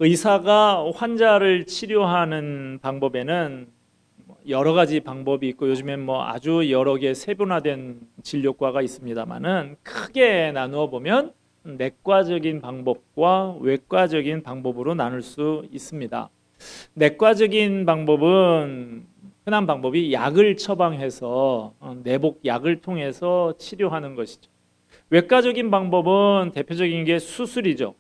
의사가 환자를 치료하는 방법에는 여러 가지 방법이 있고 요즘엔 아주 여러 개 세분화된 진료과가 있습니다만은 크게 나누어 보면 내과적인 방법과 외과적인 방법으로 나눌 수 있습니다. 내과적인 방법은 흔한 방법이 약을 처방해서 내복 약을 통해서 치료하는 것이죠. 외과적인 방법은 대표적인 게 수술이죠.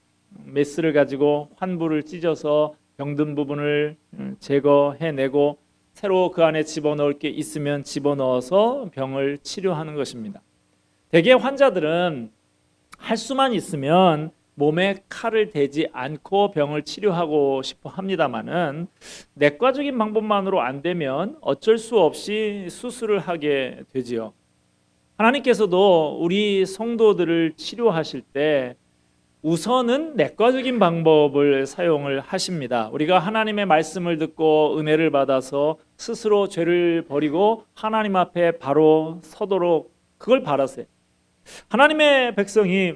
메스를 가지고 환부를 찢어서 병든 부분을 제거해내고 새로 그 안에 집어넣을 게 있으면 집어넣어서 병을 치료하는 것입니다. 대개 환자들은 할 수만 있으면 몸에 칼을 대지 않고 병을 치료하고 싶어 합니다만은 내과적인 방법만으로 안 되면 어쩔 수 없이 수술을 하게 되지요. 하나님께서도 우리 성도들을 치료하실 때 우선은 내과적인 방법을 사용을 하십니다. 우리가 하나님의 말씀을 듣고 은혜를 받아서 스스로 죄를 버리고 하나님 앞에 바로 서도록 그걸 바라세요. 하나님의 백성이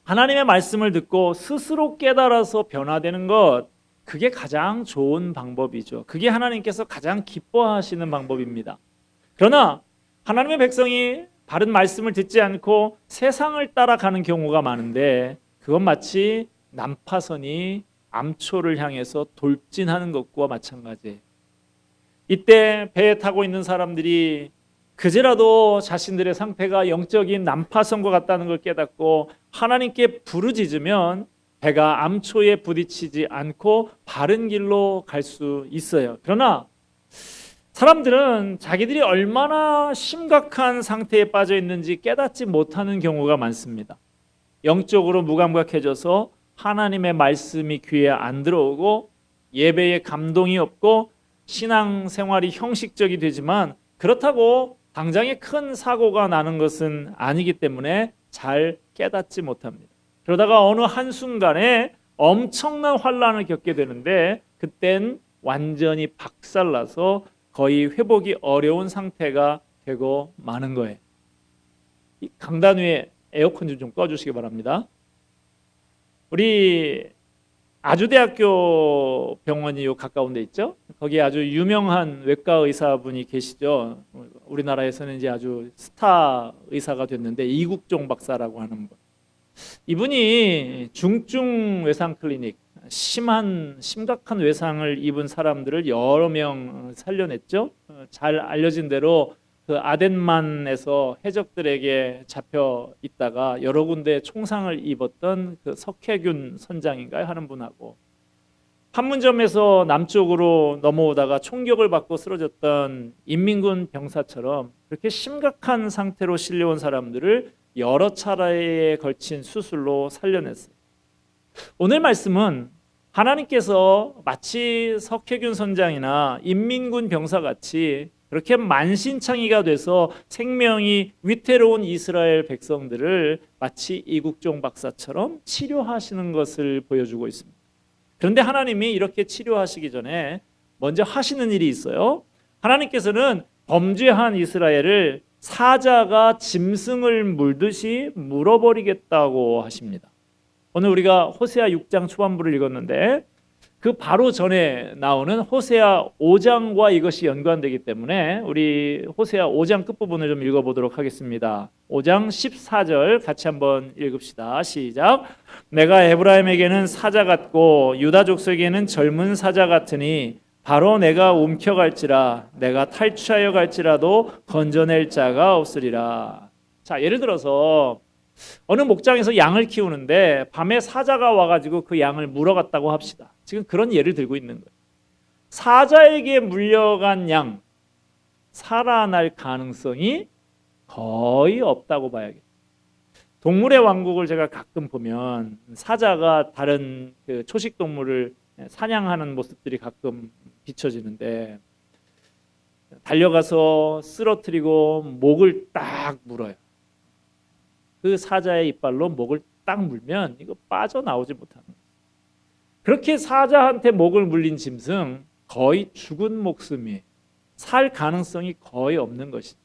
하나님의 말씀을 듣고 스스로 깨달아서 변화되는 것, 그게 가장 좋은 방법이죠. 그게 하나님께서 가장 기뻐하시는 방법입니다. 그러나 하나님의 백성이 바른 말씀을 듣지 않고 세상을 따라가는 경우가 많은데 그건 마치 난파선이 암초를 향해서 돌진하는 것과 마찬가지예요. 이때 배에 타고 있는 사람들이 그제라도 자신들의 상태가 영적인 난파선과 같다는 걸 깨닫고 하나님께 부르짖으면 배가 암초에 부딪히지 않고 바른 길로 갈 수 있어요. 그러나 사람들은 자기들이 얼마나 심각한 상태에 빠져 있는지 깨닫지 못하는 경우가 많습니다. 영적으로 무감각해져서 하나님의 말씀이 귀에 안 들어오고 예배에 감동이 없고 신앙생활이 형식적이 되지만 그렇다고 당장에 큰 사고가 나는 것은 아니기 때문에 잘 깨닫지 못합니다. 그러다가 어느 한순간에 엄청난 환란을 겪게 되는데 그땐 완전히 박살나서 거의 회복이 어려운 상태가 되고 마는 거예요. 이 강단 위에 에어컨 좀 꺼주시기 바랍니다. 우리 아주대학교 병원이 요 가까운 데 있죠? 거기에 아주 유명한 외과 의사분이 계시죠. 우리나라에서는 이제 아주 스타 의사가 됐는데 이국종 박사라고 하는 분. 이분이 중증 외상 클리닉, 심각한 외상을 입은 사람들을 여러 명 살려냈죠. 잘 알려진 대로 그 아덴만에서 해적들에게 잡혀 있다가 여러 군데 총상을 입었던 그 석혜균 선장인가요? 하는 분하고 판문점에서 남쪽으로 넘어오다가 총격을 받고 쓰러졌던 인민군 병사처럼 그렇게 심각한 상태로 실려온 사람들을 여러 차례에 걸친 수술로 살려냈어요. 오늘 말씀은 하나님께서 마치 석혜균 선장이나 인민군 병사같이 그렇게 만신창이가 돼서 생명이 위태로운 이스라엘 백성들을 마치 이국종 박사처럼 치료하시는 것을 보여주고 있습니다. 그런데 하나님이 이렇게 치료하시기 전에 먼저 하시는 일이 있어요. 하나님께서는 범죄한 이스라엘을 사자가 짐승을 물듯이 물어버리겠다고 하십니다. 오늘 우리가 호세아 6장 초반부를 읽었는데 그 바로 전에 나오는 호세아 5장과 이것이 연관되기 때문에 우리 호세아 5장 끝부분을 좀 읽어보도록 하겠습니다. 5장 14절 같이 한번 읽읍시다. 시작. 내가 에브라임에게는 사자 같고 유다 족속에게는 젊은 사자 같으니 바로 내가 움켜갈지라 내가 탈취하여 갈지라도 건져낼 자가 없으리라. 자, 예를 들어서 어느 목장에서 양을 키우는데 밤에 사자가 와가지고 그 양을 물어갔다고 합시다. 지금 그런 예를 들고 있는 거예요. 사자에게 물려간 양 살아날 가능성이 거의 없다고 봐야겠죠. 동물의 왕국을 제가 가끔 보면 사자가 다른 그 초식 동물을 사냥하는 모습들이 가끔 비춰지는데 달려가서 쓰러뜨리고 목을 딱 물어요. 그 사자의 이빨로 목을 딱 물면 이거 빠져나오지 못하는 거예요. 그렇게 사자한테 목을 물린 짐승 거의 죽은 목숨이에요. 살 가능성이 거의 없는 것이죠.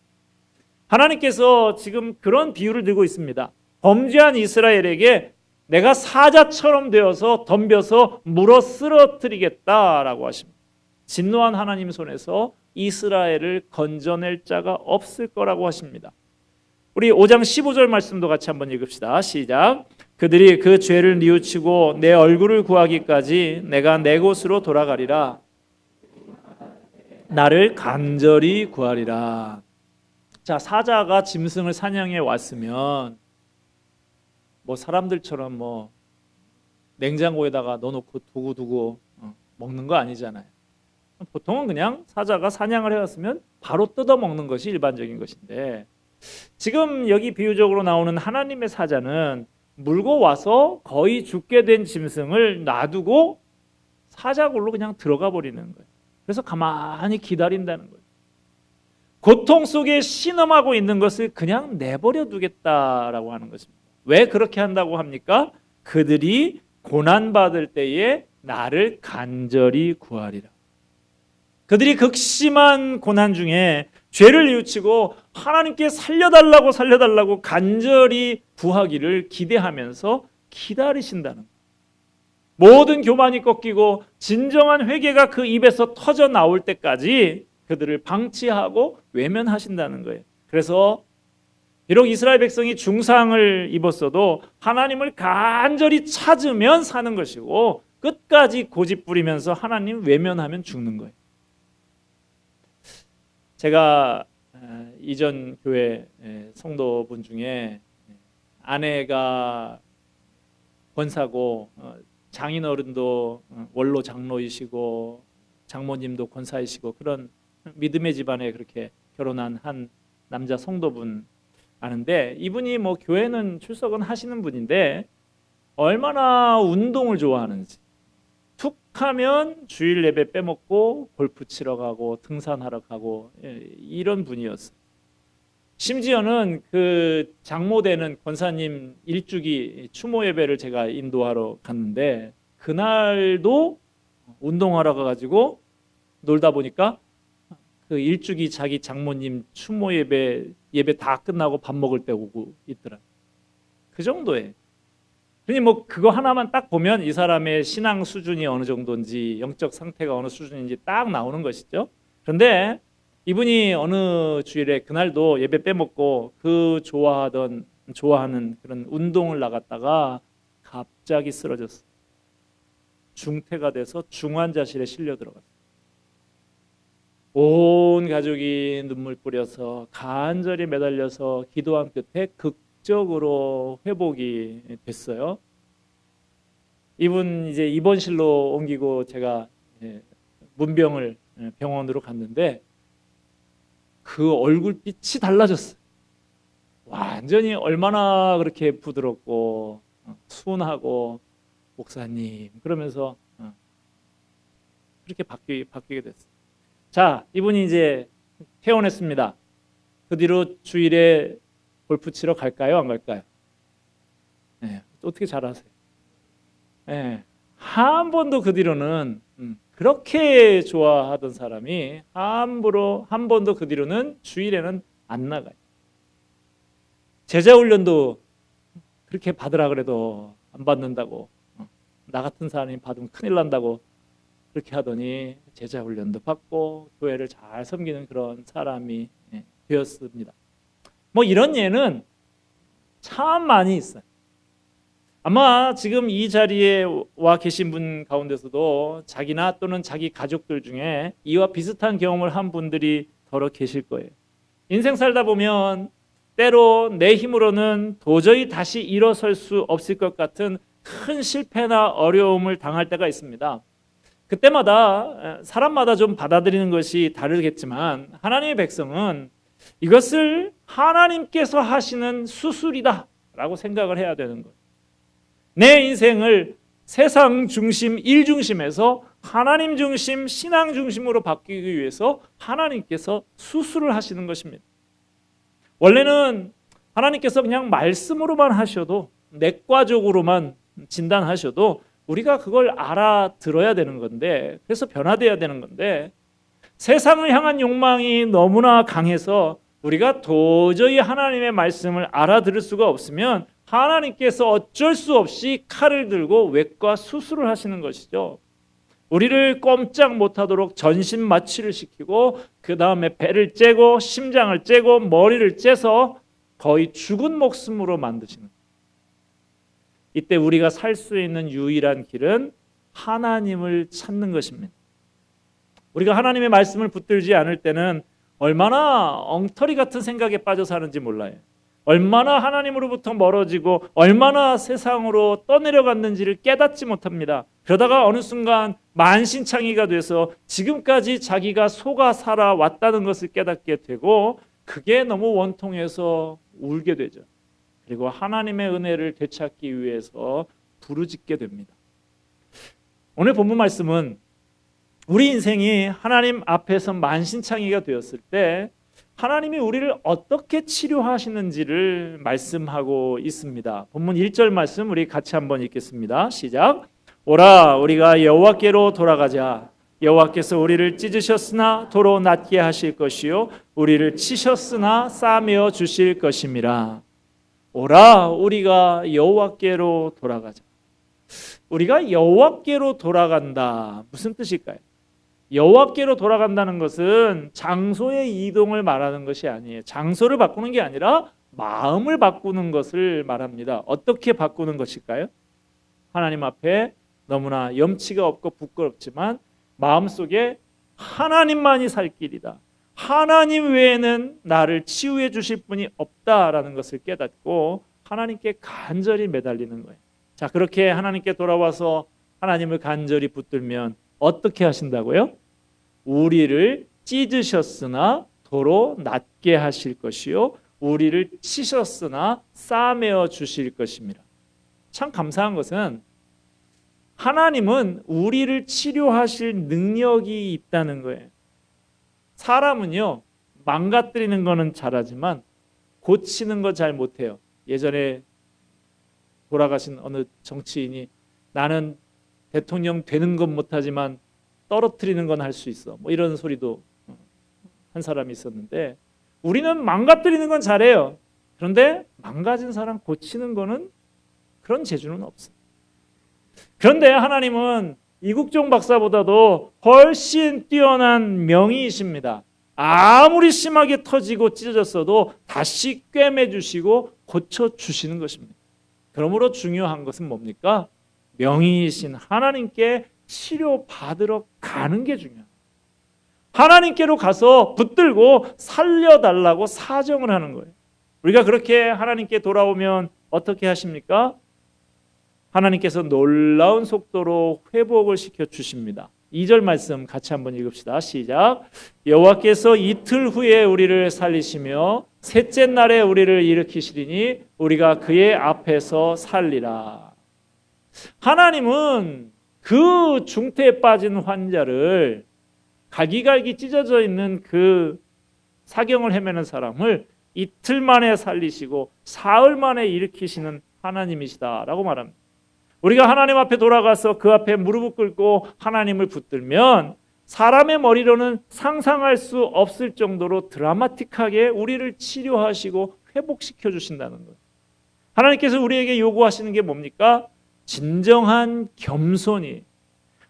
하나님께서 지금 그런 비유를 들고 있습니다. 범죄한 이스라엘에게 내가 사자처럼 되어서 덤벼서 물어 쓰러뜨리겠다라고 하십니다. 진노한 하나님 손에서 이스라엘을 건져낼 자가 없을 거라고 하십니다. 우리 5장 15절 말씀도 같이 한번 읽읍시다. 시작. 그들이 그 죄를 뉘우치고 내 얼굴을 구하기까지 내가 내 곳으로 돌아가리라. 나를 간절히 구하리라. 자, 사자가 짐승을 사냥해 왔으면 뭐 사람들처럼 뭐 냉장고에다가 넣어놓고 두고 먹는 거 아니잖아요. 보통은 그냥 사자가 사냥을 해왔으면 바로 뜯어 먹는 것이 일반적인 것인데, 지금 여기 비유적으로 나오는 하나님의 사자는 물고 와서 거의 죽게 된 짐승을 놔두고 사자굴로 그냥 들어가 버리는 거예요. 그래서 가만히 기다린다는 거예요. 고통 속에 신음하고 있는 것을 그냥 내버려 두겠다라고 하는 것입니다. 왜 그렇게 한다고 합니까? 그들이 고난받을 때에 나를 간절히 구하리라. 그들이 극심한 고난 중에 죄를 뉘우치고 하나님께 살려달라고 간절히 구하기를 기대하면서 기다리신다는 거예요. 모든 교만이 꺾이고 진정한 회개가 그 입에서 터져 나올 때까지 그들을 방치하고 외면하신다는 거예요. 그래서 비록 이스라엘 백성이 중상을 입었어도 하나님을 간절히 찾으면 사는 것이고, 끝까지 고집 부리면서 하나님 외면하면 죽는 거예요. 제가 이전 교회 성도분 중에 아내가 권사고 장인어른도 원로 장로이시고 장모님도 권사이시고 그런 믿음의 집안에 그렇게 결혼한 한 남자 성도분 아는데, 이분이 뭐 교회는 출석은 하시는 분인데 얼마나 운동을 좋아하는지, 툭 하면 주일 예배 빼먹고 골프 치러 가고 등산하러 가고 이런 분이었어요. 심지어는 그 장모되는 권사님 일주기 추모 예배를 제가 인도하러 갔는데, 그날도 운동하러 가가지고 놀다 보니까 그 일주기 자기 장모님 추모 예배 다 끝나고 밥 먹을 때 오고 있더라. 그 정도에. 그러니 뭐 그거 하나만 딱 보면 이 사람의 신앙 수준이 어느 정도인지, 영적 상태가 어느 수준인지 딱 나오는 것이죠. 그런데 이분이 어느 주일에 그날도 예배 빼먹고 그 좋아하는 그런 운동을 나갔다가 갑자기 쓰러졌어. 중태가 돼서 중환자실에 실려 들어갔어. 온 가족이 눈물 뿌려서 간절히 매달려서 기도한 끝에 극적으로 회복이 됐어요. 이분 이제 입원실로 옮기고 제가 문병을 병원으로 갔는데 그 얼굴빛이 달라졌어요. 완전히 얼마나 그렇게 부드럽고 순하고 목사님 그러면서 그렇게 바뀌게 됐어요. 자, 이분이 이제 퇴원했습니다. 그 뒤로 주일에 골프 치러 갈까요? 안 갈까요? 네, 어떻게 잘 아세요? 네, 한 번도 그 뒤로는 그렇게 좋아하던 사람이 한 번도 그 뒤로는 주일에는 안 나가요. 제자훈련도 그렇게 받으라 그래도 안 받는다고, 나 같은 사람이 받으면 큰일 난다고 그렇게 하더니 제자훈련도 받고 교회를 잘 섬기는 그런 사람이 되었습니다. 뭐 이런 예는 참 많이 있어요. 아마 지금 이 자리에 와 계신 분 가운데서도 자기나 또는 자기 가족들 중에 이와 비슷한 경험을 한 분들이 더러 계실 거예요. 인생 살다 보면 때로 내 힘으로는 도저히 다시 일어설 수 없을 것 같은 큰 실패나 어려움을 당할 때가 있습니다. 그때마다 사람마다 좀 받아들이는 것이 다르겠지만 하나님의 백성은 이것을 하나님께서 하시는 수술이다 라고 생각을 해야 되는 거예요. 내 인생을 세상 중심, 일 중심에서 하나님 중심, 신앙 중심으로 바뀌기 위해서 하나님께서 수술을 하시는 것입니다. 원래는 하나님께서 그냥 말씀으로만 하셔도, 내과적으로만 진단하셔도 우리가 그걸 알아들어야 되는 건데, 그래서 변화돼야 되는 건데, 세상을 향한 욕망이 너무나 강해서 우리가 도저히 하나님의 말씀을 알아들을 수가 없으면 하나님께서 어쩔 수 없이 칼을 들고 외과 수술을 하시는 것이죠. 우리를 꼼짝 못하도록 전신 마취를 시키고 그 다음에 배를 째고 심장을 째고 머리를 째서 거의 죽은 목숨으로 만드시는 거예요. 이때 우리가 살 수 있는 유일한 길은 하나님을 찾는 것입니다. 우리가 하나님의 말씀을 붙들지 않을 때는 얼마나 엉터리 같은 생각에 빠져 사는지 몰라요. 얼마나 하나님으로부터 멀어지고 얼마나 세상으로 떠내려갔는지를 깨닫지 못합니다. 그러다가 어느 순간 만신창이가 돼서 지금까지 자기가 속아 살아왔다는 것을 깨닫게 되고 그게 너무 원통해서 울게 되죠. 그리고 하나님의 은혜를 되찾기 위해서 부르짖게 됩니다. 오늘 본문 말씀은 우리 인생이 하나님 앞에서 만신창이가 되었을 때 하나님이 우리를 어떻게 치료하시는지를 말씀하고 있습니다. 본문 1절 말씀 우리 같이 한번 읽겠습니다. 시작. 오라 우리가 여호와께로 돌아가자. 여호와께서 우리를 찢으셨으나 도로 낫게 하실 것이요 우리를 치셨으나 싸매어 주실 것임이라. 오라 우리가 여호와께로 돌아가자. 우리가 여호와께로 돌아간다. 무슨 뜻일까요? 여호와께로 돌아간다는 것은 장소의 이동을 말하는 것이 아니에요. 장소를 바꾸는 게 아니라 마음을 바꾸는 것을 말합니다. 어떻게 바꾸는 것일까요? 하나님 앞에 너무나 염치가 없고 부끄럽지만 마음속에 하나님만이 살 길이다. 하나님 외에는 나를 치유해 주실 분이 없다라는 것을 깨닫고 하나님께 간절히 매달리는 거예요. 자, 그렇게 하나님께 돌아와서 하나님을 간절히 붙들면 어떻게 하신다고요? 우리를 찢으셨으나 도로 낫게 하실 것이요 우리를 치셨으나 싸매어 주실 것입니다. 참 감사한 것은 하나님은 우리를 치료하실 능력이 있다는 거예요. 사람은요 망가뜨리는 거는 잘하지만 고치는 거 잘 못해요. 예전에 돌아가신 어느 정치인이 나는 대통령 되는 건 못하지만 떨어뜨리는 건 할 수 있어. 뭐 이런 소리도 한 사람이 있었는데 우리는 망가뜨리는 건 잘해요. 그런데 망가진 사람 고치는 거는 그런 재주는 없어요. 그런데 하나님은 이국종 박사보다도 훨씬 뛰어난 명의이십니다. 아무리 심하게 터지고 찢어졌어도 다시 꿰매주시고 고쳐주시는 것입니다. 그러므로 중요한 것은 뭡니까? 명의이신 하나님께 치료받으러 가는 게 중요합니다. 하나님께로 가서 붙들고 살려달라고 사정을 하는 거예요. 우리가 그렇게 하나님께 돌아오면 어떻게 하십니까? 하나님께서 놀라운 속도로 회복을 시켜주십니다. 2절 말씀 같이 한번 읽읍시다. 시작. 여호와께서 이틀 후에 우리를 살리시며 셋째 날에 우리를 일으키시리니 우리가 그의 앞에서 살리라. 하나님은 그 중태에 빠진 환자를 갈기갈기 찢어져 있는 그 사경을 헤매는 사람을 이틀 만에 살리시고 사흘 만에 일으키시는 하나님이시다라고 말합니다. 우리가 하나님 앞에 돌아가서 그 앞에 무릎을 꿇고 하나님을 붙들면 사람의 머리로는 상상할 수 없을 정도로 드라마틱하게 우리를 치료하시고 회복시켜 주신다는 거예요. 하나님께서 우리에게 요구하시는 게 뭡니까? 진정한 겸손이.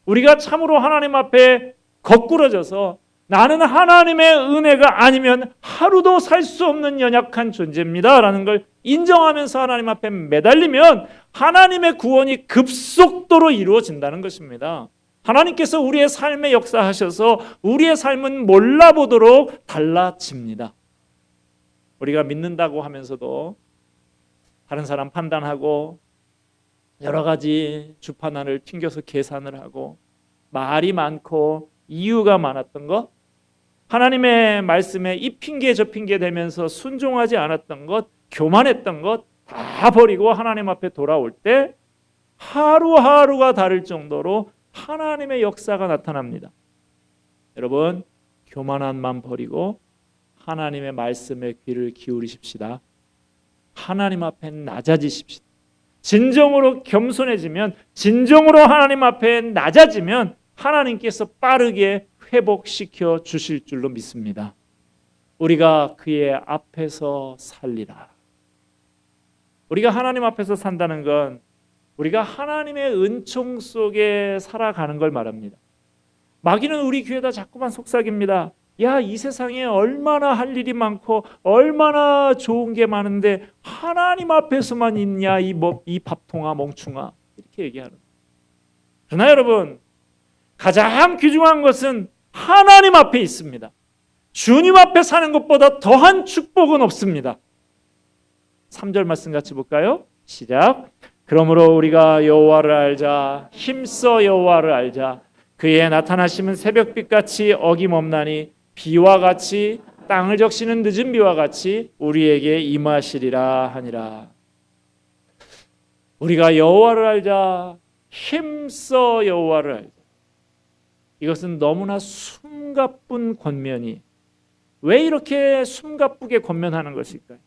우리가 참으로 하나님 앞에 거꾸러져서 나는 하나님의 은혜가 아니면 하루도 살 수 없는 연약한 존재입니다 라는 걸 인정하면서 하나님 앞에 매달리면 하나님의 구원이 급속도로 이루어진다는 것입니다. 하나님께서 우리의 삶에 역사하셔서 우리의 삶은 몰라보도록 달라집니다. 우리가 믿는다고 하면서도 다른 사람 판단하고 여러 가지 주판안을 튕겨서 계산을 하고 말이 많고 이유가 많았던 것, 하나님의 말씀에 이 핑계 저 핑계 대면서 순종하지 않았던 것, 교만했던 것 다 버리고 하나님 앞에 돌아올 때 하루하루가 다를 정도로 하나님의 역사가 나타납니다. 여러분, 교만함만 버리고 하나님의 말씀에 귀를 기울이십시다. 하나님 앞에 낮아지십시다. 진정으로 겸손해지면, 진정으로 하나님 앞에 낮아지면 하나님께서 빠르게 회복시켜 주실 줄로 믿습니다. 우리가 그의 앞에서 살리라. 우리가 하나님 앞에서 산다는 건 우리가 하나님의 은총 속에 살아가는 걸 말합니다. 마귀는 우리 귀에다 자꾸만 속삭입니다. 야, 이 세상에 얼마나 할 일이 많고 얼마나 좋은 게 많은데 하나님 앞에서만 있냐, 이 밥통아 멍충아, 이렇게 얘기하는 거예요. 그러나 여러분, 가장 귀중한 것은 하나님 앞에 있습니다. 주님 앞에 사는 것보다 더한 축복은 없습니다. 3절 말씀 같이 볼까요? 시작. 그러므로 우리가 여호와를 알자, 힘써 여호와를 알자. 그의 나타나심은 새벽빛같이 어김없나니 비와 같이 땅을 적시는 늦은 비와 같이 우리에게 임하시리라 하니라. 우리가 여호와를 알자, 힘써 여호와를 알자. 이것은 너무나 숨가쁜 권면이, 왜 이렇게 숨가쁘게 권면하는 것일까요?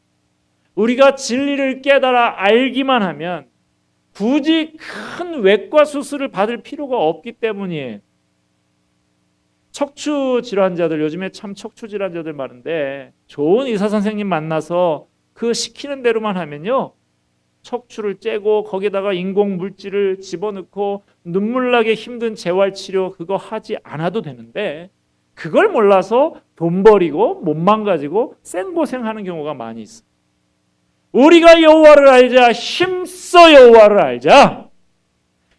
우리가 진리를 깨달아 알기만 하면 굳이 큰 외과 수술을 받을 필요가 없기 때문이에요. 척추 질환자들, 요즘에 참 척추 질환자들 많은데 좋은 의사 선생님 만나서 그 시키는 대로만 하면요, 척추를 째고 거기다가 인공 물질을 집어넣고 눈물 나게 힘든 재활 치료 그거 하지 않아도 되는데, 그걸 몰라서 돈 버리고 몸 망가지고 생고생하는 경우가 많이 있어. 우리가 여호와를 알자, 힘써 여호와를 알자.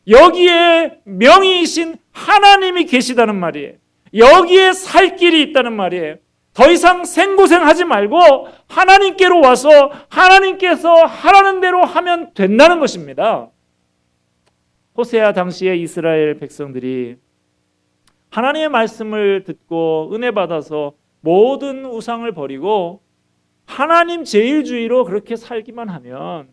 여기에 명의이신 하나님이 계시다는 말이에요. 여기에 살 길이 있다는 말이에요. 더 이상 생고생하지 말고 하나님께로 와서 하나님께서 하라는 대로 하면 된다는 것입니다. 호세아 당시의 이스라엘 백성들이 하나님의 말씀을 듣고 은혜 받아서 모든 우상을 버리고 하나님 제일주의로 그렇게 살기만 하면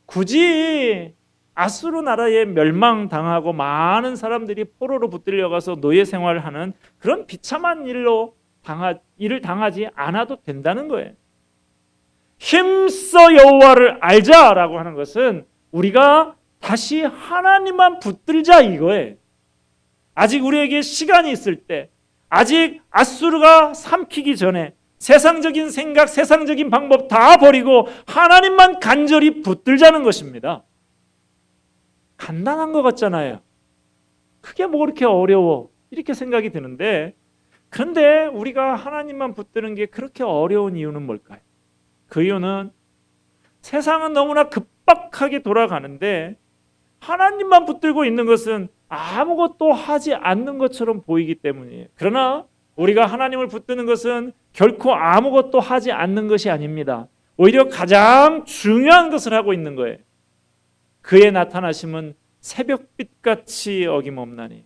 굳이 아수르 나라에 멸망당하고 많은 사람들이 포로로 붙들려가서 노예 생활을 하는 그런 비참한 일을 당하지 않아도 된다는 거예요. 힘써 여호와를 알자라고 하는 것은 우리가 다시 하나님만 붙들자 이거예요. 아직 우리에게 시간이 있을 때, 아직 아수르가 삼키기 전에 세상적인 생각, 세상적인 방법 다 버리고 하나님만 간절히 붙들자는 것입니다. 간단한 것 같잖아요. 그게 뭐 그렇게 어려워, 이렇게 생각이 드는데, 그런데 우리가 하나님만 붙드는 게 그렇게 어려운 이유는 뭘까요? 그 이유는 세상은 너무나 급박하게 돌아가는데 하나님만 붙들고 있는 것은 아무것도 하지 않는 것처럼 보이기 때문이에요. 그러나 우리가 하나님을 붙드는 것은 결코 아무것도 하지 않는 것이 아닙니다. 오히려 가장 중요한 것을 하고 있는 거예요. 그의 나타나심은 새벽빛같이 어김없나니.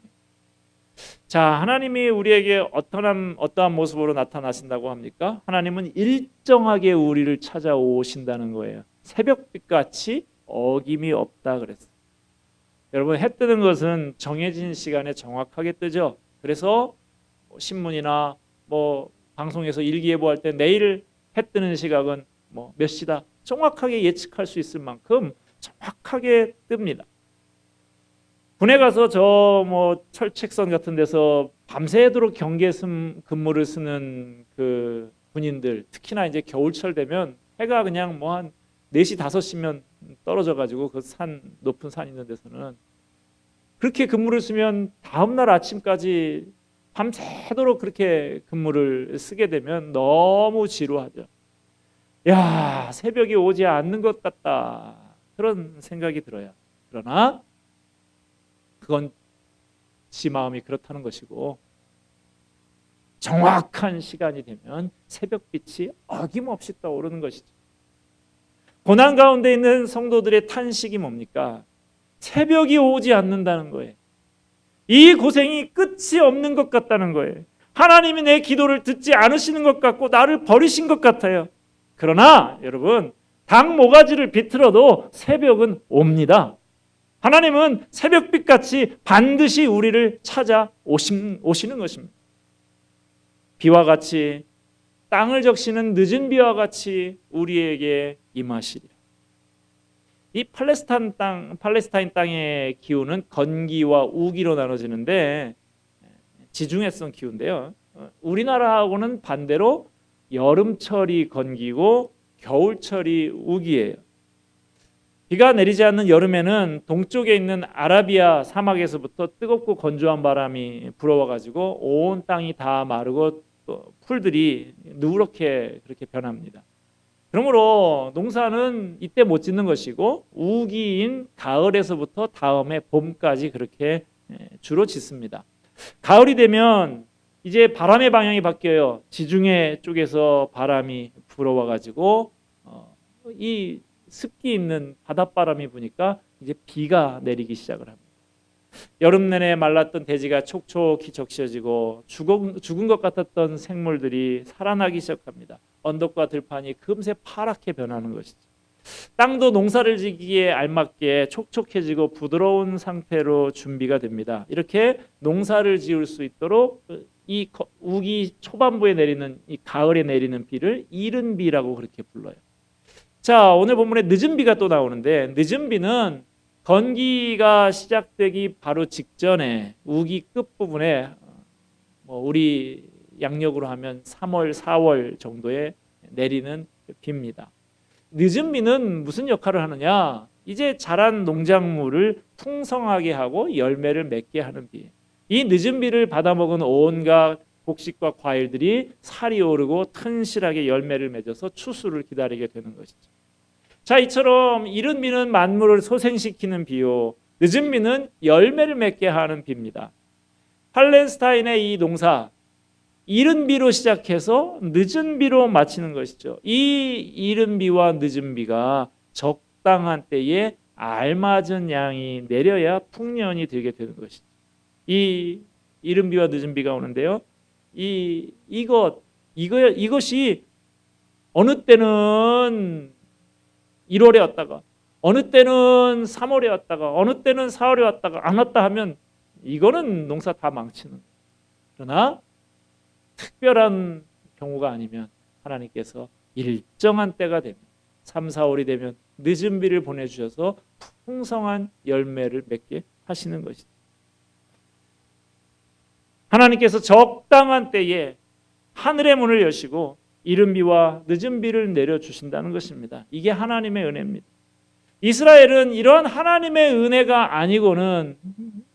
자, 하나님이 우리에게 어떠한 모습으로 나타나신다고 합니까? 하나님은 일정하게 우리를 찾아오신다는 거예요. 새벽빛같이 어김이 없다 그랬어요. 여러분, 해 뜨는 것은 정해진 시간에 정확하게 뜨죠. 그래서 신문이나 방송에서 일기예보할 때 내일 해 뜨는 시각은 몇 시다 정확하게 예측할 수 있을 만큼 정확하게 뜹니다. 군에 가서 철책선 같은 데서 밤새도록 경계 근무를 쓰는 그 군인들, 특히나 이제 겨울철 되면 해가 그냥 한 4시 5시면 떨어져 가지고 그 높은 산 있는 데서는 그렇게 근무를 쓰면 다음날 아침까지 밤새도록 그렇게 근무를 쓰게 되면 너무 지루하죠. 야, 새벽이 오지 않는 것 같다, 그런 생각이 들어요. 그러나 그건 지 마음이 그렇다는 것이고, 정확한 시간이 되면 새벽빛이 어김없이 떠오르는 것이죠. 고난 가운데 있는 성도들의 탄식이 뭡니까? 새벽이 오지 않는다는 거예요. 이 고생이 끝이 없는 것 같다는 거예요. 하나님이 내 기도를 듣지 않으시는 것 같고 나를 버리신 것 같아요. 그러나 여러분, 당 모가지를 비틀어도 새벽은 옵니다. 하나님은 새벽빛같이 반드시 우리를 찾아오시는 것입니다. 비와 같이, 땅을 적시는 늦은 비와 같이 우리에게 임하시리라. 이 팔레스타인 땅의 기후는 건기와 우기로 나눠지는데 지중해성 기후인데요. 우리나라하고는 반대로 여름철이 건기고 겨울철이 우기예요. 비가 내리지 않는 여름에는 동쪽에 있는 아라비아 사막에서부터 뜨겁고 건조한 바람이 불어와가지고 온 땅이 다 마르고 또 풀들이 누렇게 그렇게 변합니다. 그러므로 농사는 이때 못 짓는 것이고 우기인 가을에서부터 다음해 봄까지 그렇게 주로 짓습니다. 가을이 되면 이제 바람의 방향이 바뀌어요. 지중해 쪽에서 바람이 불어와가지고 이 습기 있는 바닷바람이 부니까 이제 비가 내리기 시작을 합니다. 여름 내내 말랐던 대지가 촉촉히 적셔지고 죽은 것 같았던 생물들이 살아나기 시작합니다. 언덕과 들판이 금세 파랗게 변하는 것이죠. 땅도 농사를 지기에 알맞게 촉촉해지고 부드러운 상태로 준비가 됩니다. 이렇게 농사를 지을 수 있도록 이 우기 초반부에 내리는 이 가을에 내리는 비를 이른 비라고 그렇게 불러요. 자, 오늘 본문에 늦은 비가 또 나오는데, 늦은 비는 건기가 시작되기 바로 직전에 우기 끝부분에 우리 양력으로 하면 3월, 4월 정도에 내리는 비입니다. 늦은 비는 무슨 역할을 하느냐? 이제 자란 농작물을 풍성하게 하고 열매를 맺게 하는 비. 이 늦은 비를 받아먹은 온갖 곡식과 과일들이 살이 오르고 튼실하게 열매를 맺어서 추수를 기다리게 되는 것이죠. 자, 이처럼 이른 비는 만물을 소생시키는 비요, 늦은 비는 열매를 맺게 하는 비입니다. 팔레스타인의 이 농사, 이른 비로 시작해서 늦은 비로 마치는 것이죠. 이 이른 비와 늦은 비가 적당한 때에 알맞은 양이 내려야 풍년이 되게 되는 것이죠. 이 이른 비와 늦은 비가 오는데요. 이것이 어느 때는 1월에 왔다가, 어느 때는 3월에 왔다가, 어느 때는 4월에 왔다가 안 왔다 하면 이거는 농사 다 망치는 거예요. 그러나 특별한 경우가 아니면 하나님께서 일정한 때가 되면 3, 4월이 되면 늦은 비를 보내주셔서 풍성한 열매를 맺게 하시는 것이죠. 하나님께서 적당한 때에 하늘의 문을 여시고 이른 비와 늦은 비를 내려주신다는 것입니다. 이게 하나님의 은혜입니다. 이스라엘은 이러한 하나님의 은혜가 아니고는,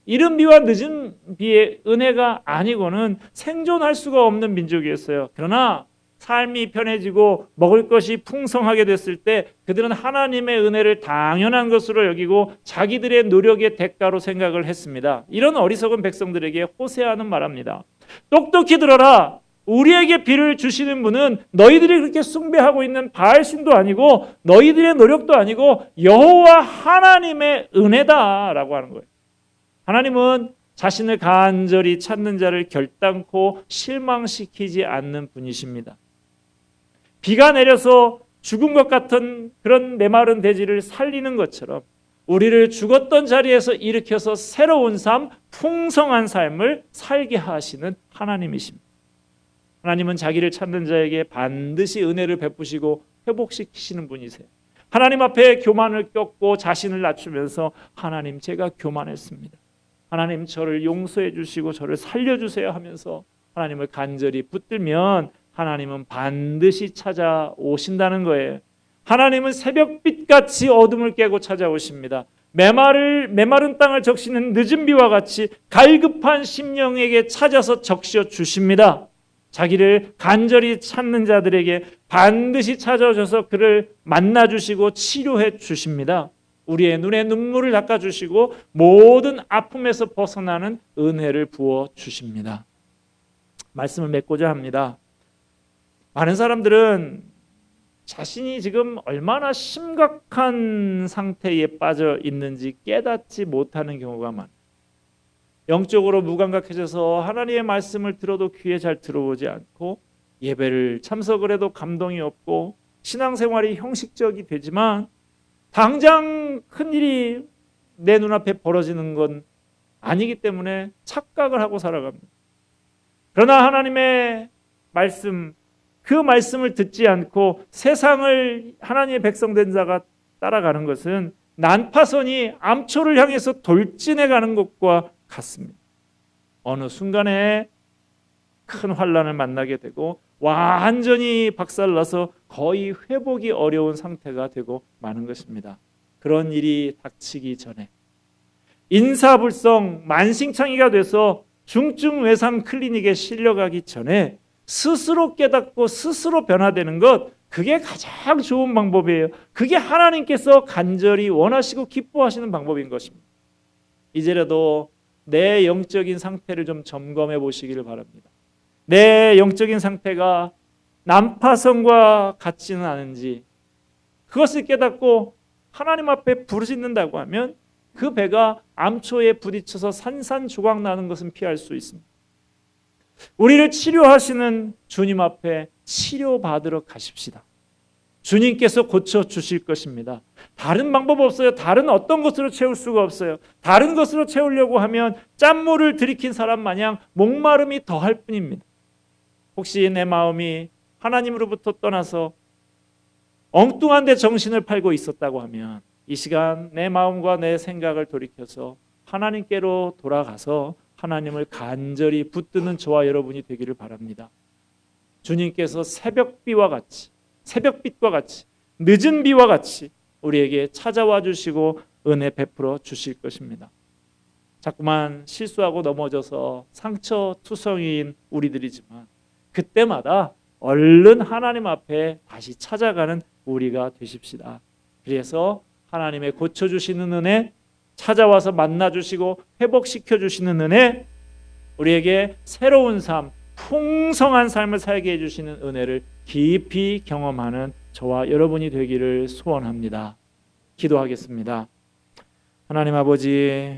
이른 비와 늦은 비의 은혜가 아니고는 생존할 수가 없는 민족이었어요. 그러나 삶이 편해지고 먹을 것이 풍성하게 됐을 때 그들은 하나님의 은혜를 당연한 것으로 여기고 자기들의 노력의 대가로 생각을 했습니다. 이런 어리석은 백성들에게 호세아는 말합니다. 똑똑히 들어라. 우리에게 비를 주시는 분은 너희들이 그렇게 숭배하고 있는 바알신도 아니고 너희들의 노력도 아니고 여호와 하나님의 은혜다라고 하는 거예요. 하나님은 자신을 간절히 찾는 자를 결단코 실망시키지 않는 분이십니다. 비가 내려서 죽은 것 같은 그런 메마른 대지를 살리는 것처럼 우리를 죽었던 자리에서 일으켜서 새로운 삶, 풍성한 삶을 살게 하시는 하나님이십니다. 하나님은 자기를 찾는 자에게 반드시 은혜를 베푸시고 회복시키시는 분이세요. 하나님 앞에 교만을 꺾고 자신을 낮추면서 하나님, 제가 교만했습니다. 하나님, 저를 용서해 주시고 저를 살려주세요 하면서 하나님을 간절히 붙들면 하나님은 반드시 찾아오신다는 거예요. 하나님은 새벽빛같이 어둠을 깨고 찾아오십니다. 메마른 땅을 적시는 늦은 비와 같이 갈급한 심령에게 찾아서 적셔 주십니다. 자기를 간절히 찾는 자들에게 반드시 찾아오셔서 그를 만나주시고 치료해 주십니다. 우리의 눈에 눈물을 닦아주시고 모든 아픔에서 벗어나는 은혜를 부어 주십니다. 말씀을 맺고자 합니다. 많은 사람들은 자신이 지금 얼마나 심각한 상태에 빠져 있는지 깨닫지 못하는 경우가 많아요. 영적으로 무감각해져서 하나님의 말씀을 들어도 귀에 잘 들어오지 않고 예배를 참석을 해도 감동이 없고 신앙생활이 형식적이 되지만 당장 큰일이 내 눈앞에 벌어지는 건 아니기 때문에 착각을 하고 살아갑니다. 그러나 하나님의 말씀, 그 말씀을 듣지 않고 세상을 하나님의 백성된 자가 따라가는 것은 난파선이 암초를 향해서 돌진해가는 것과 같습니다. 어느 순간에 큰 환난을 만나게 되고 완전히 박살나서 거의 회복이 어려운 상태가 되고 마는 것입니다. 그런 일이 닥치기 전에, 인사불성 만신창이가 돼서 중증 외상 클리닉에 실려가기 전에 스스로 깨닫고 스스로 변화되는 것, 그게 가장 좋은 방법이에요. 그게 하나님께서 간절히 원하시고 기뻐하시는 방법인 것입니다. 이제라도 내 영적인 상태를 좀 점검해 보시기를 바랍니다. 내 영적인 상태가 난파선과 같지는 않은지, 그것을 깨닫고 하나님 앞에 부르짖는다고 하면 그 배가 암초에 부딪혀서 산산조각 나는 것은 피할 수 있습니다. 우리를 치료하시는 주님 앞에 치료받으러 가십시다. 주님께서 고쳐주실 것입니다. 다른 방법 없어요. 다른 어떤 것으로 채울 수가 없어요. 다른 것으로 채우려고 하면 짠물을 들이킨 사람 마냥 목마름이 더할 뿐입니다. 혹시 내 마음이 하나님으로부터 떠나서 엉뚱한 데 정신을 팔고 있었다고 하면 이 시간 내 마음과 내 생각을 돌이켜서 하나님께로 돌아가서 하나님을 간절히 붙드는 저와 여러분이 되기를 바랍니다. 주님께서 새벽비와 같이, 새벽빛과 같이, 늦은 비와 같이 우리에게 찾아와 주시고 은혜 베풀어 주실 것입니다. 자꾸만 실수하고 넘어져서 상처투성이인 우리들이지만 그때마다 얼른 하나님 앞에 다시 찾아가는 우리가 되십시다. 그래서 하나님의 고쳐주시는 은혜, 찾아와서 만나주시고 회복시켜주시는 은혜, 우리에게 새로운 삶, 풍성한 삶을 살게 해주시는 은혜를 깊이 경험하는 저와 여러분이 되기를 소원합니다. 기도하겠습니다. 하나님 아버지,